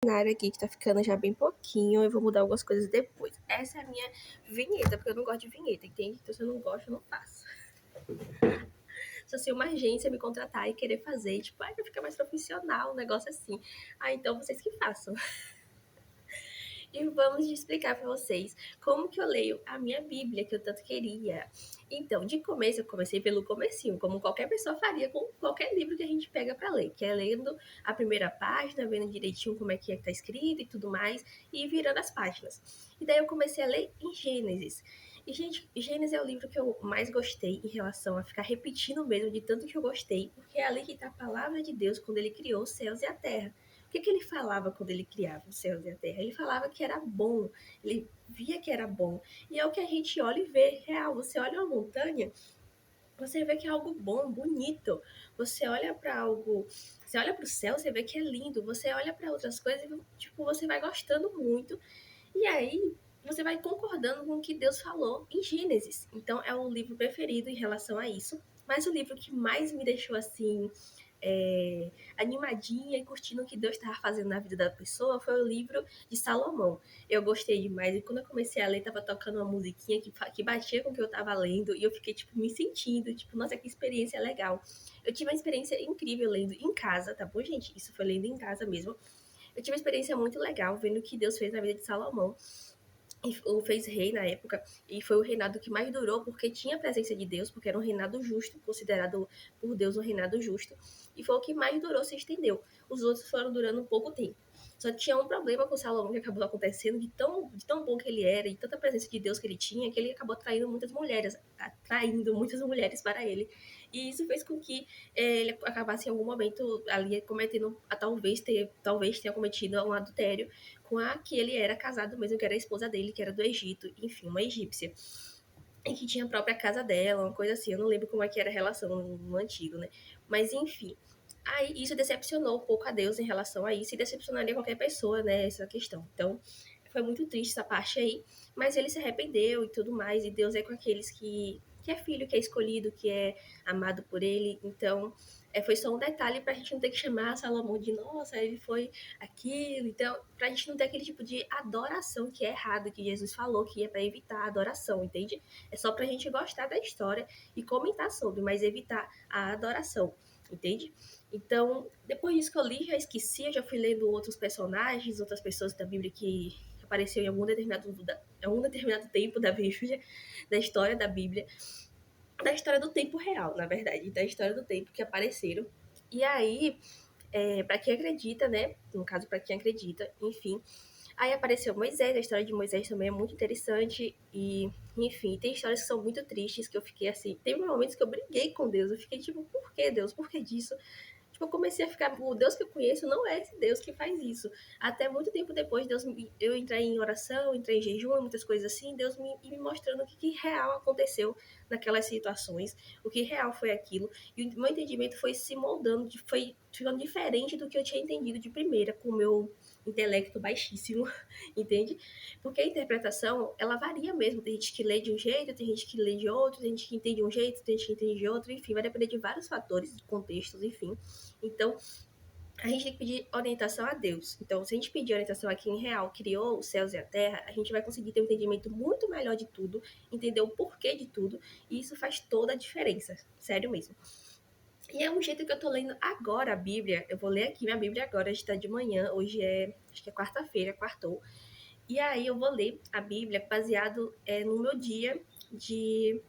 cenário aqui que tá ficando já bem pouquinho, eu vou mudar algumas coisas depois. Essa é a minha vinheta, porque eu não gosto de vinheta, entende? Então se eu não gosto, eu não faço. Só se uma agência me contratar e querer fazer, tipo, vai ficar mais profissional, um negócio assim. Então vocês que façam. E vamos explicar para vocês como que eu leio a minha Bíblia, que eu tanto queria. Então, de começo, eu comecei pelo comecinho, como qualquer pessoa faria com qualquer livro que a gente pega para ler, que é lendo a primeira página, vendo direitinho como é que tá escrito e tudo mais, e virando as páginas. E daí eu comecei a ler em Gênesis. E, gente, Gênesis é o livro que eu mais gostei em relação a ficar repetindo mesmo de tanto que eu gostei, porque é ali que tá a palavra de Deus quando ele criou os céus e a terra. O que ele falava quando ele criava os céus e a terra? Ele falava que era bom, ele via que era bom. E é o que a gente olha e vê, real. Você olha uma montanha, você vê que é algo bom, bonito. Você olha para algo, você olha para o céu, você vê que é lindo. Você olha para outras coisas e tipo, você vai gostando muito. E aí você vai concordando com o que Deus falou em Gênesis. Então é o livro preferido em relação a isso. Mas o livro que mais me deixou assim animadinha e curtindo o que Deus estava fazendo na vida da pessoa foi o livro de Salomão. Eu gostei demais e quando eu comecei a ler, tava tocando uma musiquinha que batia com o que eu tava lendo e eu fiquei, tipo, me sentindo, tipo, nossa, que experiência legal. Eu tive uma experiência incrível lendo em casa, tá bom, gente? Isso foi lendo em casa mesmo. Eu tive uma experiência muito legal vendo o que Deus fez na vida de Salomão. E o fez rei na época, e foi o reinado que mais durou, porque tinha a presença de Deus, porque era um reinado justo, considerado por Deus um reinado justo, e foi o que mais durou, se estendeu. Os outros foram durando um pouco tempo. Só que tinha um problema com Salomão que acabou acontecendo, de tão bom que ele era, e tanta presença de Deus que ele tinha, que ele acabou atraindo muitas mulheres para ele. E isso fez com que ele acabasse em algum momento ali cometendo, talvez tenha cometido um adultério com a que ele era casado mesmo, que era a esposa dele, que era do Egito, enfim, uma egípcia. E que tinha a própria casa dela, uma coisa assim. Eu não lembro como é que era a relação no antigo, né? Mas enfim. Aí isso decepcionou um pouco a Deus em relação a isso, e decepcionaria qualquer pessoa, né? Essa questão. Então, foi muito triste essa parte aí, mas ele se arrependeu e tudo mais, e Deus é com aqueles que é filho, que é escolhido, que é amado por ele. Então, foi só um detalhe pra gente não ter que chamar Salomão de nossa, ele foi aquilo. Então, pra gente não ter aquele tipo de adoração que é errado, que Jesus falou que é pra evitar a adoração, entende? É só pra gente gostar da história e comentar sobre, mas evitar a adoração, entende? Então, depois disso que eu li, já esqueci, eu já fui lendo outros personagens, outras pessoas da Bíblia que apareceu em algum determinado tempo da Bíblia, da história da Bíblia, da história do tempo real, na verdade, da história do tempo que apareceram. E aí, para quem acredita, né? No caso, para quem acredita, enfim. Aí apareceu Moisés, a história de Moisés também é muito interessante. E, enfim, tem histórias que são muito tristes, que eu fiquei assim. Teve momentos que eu briguei com Deus. Eu fiquei tipo, por que Deus? Por que disso? Tipo, eu comecei a ficar, o Deus que eu conheço não é esse Deus que faz isso. Até muito tempo depois, eu entrei em oração, entrei em jejum, muitas coisas assim, Deus me mostrando o que real aconteceu naquelas situações, o que real foi aquilo. E o meu entendimento foi se moldando, foi ficando diferente do que eu tinha entendido de primeira, com o meu intelecto baixíssimo, entende? Porque a interpretação, ela varia mesmo. Tem gente que lê de um jeito, tem gente que lê de outro, tem gente que entende de um jeito, tem gente que entende de outro, enfim, vai depender de vários fatores, de contextos, enfim. Então, a gente tem que pedir orientação a Deus. Então, se a gente pedir orientação a quem real criou os céus e a terra, a gente vai conseguir ter um entendimento muito melhor de tudo, entender o porquê de tudo, e isso faz toda a diferença. Sério mesmo. E é um jeito que eu tô lendo agora a Bíblia. Eu vou ler aqui minha Bíblia agora, está de manhã, hoje acho que é quarta-feira, quartou. E aí eu vou ler a Bíblia baseado no meu dia de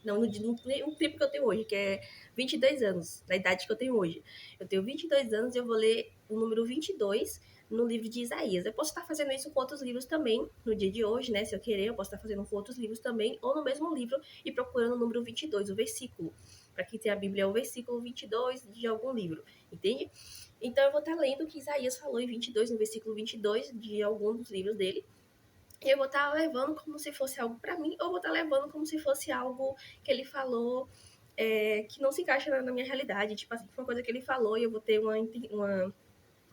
não, no tempo que eu tenho hoje, que é 22 anos, na idade que eu tenho hoje. Eu tenho 22 anos e eu vou ler o número 22 no livro de Isaías. Eu posso estar fazendo isso com outros livros também, no dia de hoje, né? Se eu querer, eu posso estar fazendo com outros livros também, ou no mesmo livro e procurando o número 22, o versículo. Para quem tem a Bíblia, é o versículo 22 de algum livro, entende? Então eu vou estar lendo o que Isaías falou em 22, no versículo 22 de algum dos livros dele, eu vou estar levando como se fosse algo para mim, ou vou estar levando como se fosse algo que ele falou que não se encaixa na minha realidade. Tipo assim, foi uma coisa que ele falou e eu vou ter uma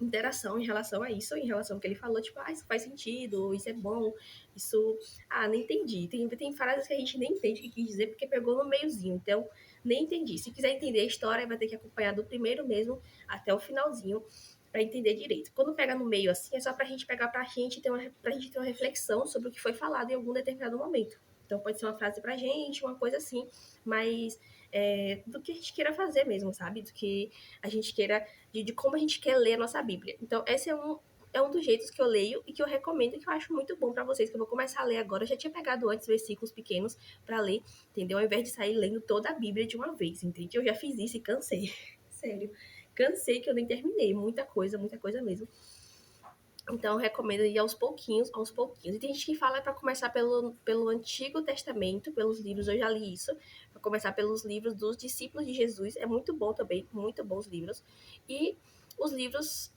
interação em relação a isso, em relação ao que ele falou, tipo, isso faz sentido, isso é bom, isso. Ah, nem entendi. Tem frases que a gente nem entende o que quis dizer porque pegou no meiozinho, então nem entendi. Se quiser entender a história, vai ter que acompanhar do primeiro mesmo até o finalzinho. para entender direito. Quando pega no meio assim, é só pra gente pegar pra gente ter uma reflexão sobre o que foi falado em algum determinado momento. Então pode ser uma frase pra gente, uma coisa assim, mas do que a gente queira fazer mesmo, sabe? Do que a gente queira, de como a gente quer ler a nossa Bíblia. Então, esse é um dos jeitos que eu leio e que eu recomendo, que eu acho muito bom pra vocês, que eu vou começar a ler agora. Eu já tinha pegado antes versículos pequenos pra ler, entendeu? Ao invés de sair lendo toda a Bíblia de uma vez, entende? Eu já fiz isso e cansei. Sério. Cansei que eu nem terminei. Muita coisa mesmo. Então, eu recomendo ir aos pouquinhos, aos pouquinhos. E tem gente que fala para começar pelo Antigo Testamento, pelos livros, eu já li isso, para começar pelos livros dos discípulos de Jesus. É muito bom também, muito bons livros. E os livros.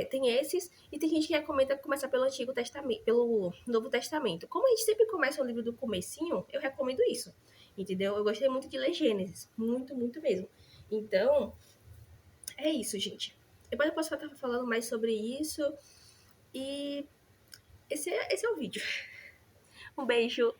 Tem esses, e tem gente que recomenda começar pelo Antigo Testamento, pelo Novo Testamento. Como a gente sempre começa o livro do comecinho, eu recomendo isso. Entendeu? Eu gostei muito de ler Gênesis. Muito, muito mesmo. Então, é isso, gente. Depois eu posso estar falando mais sobre isso. E esse é o vídeo. Um beijo.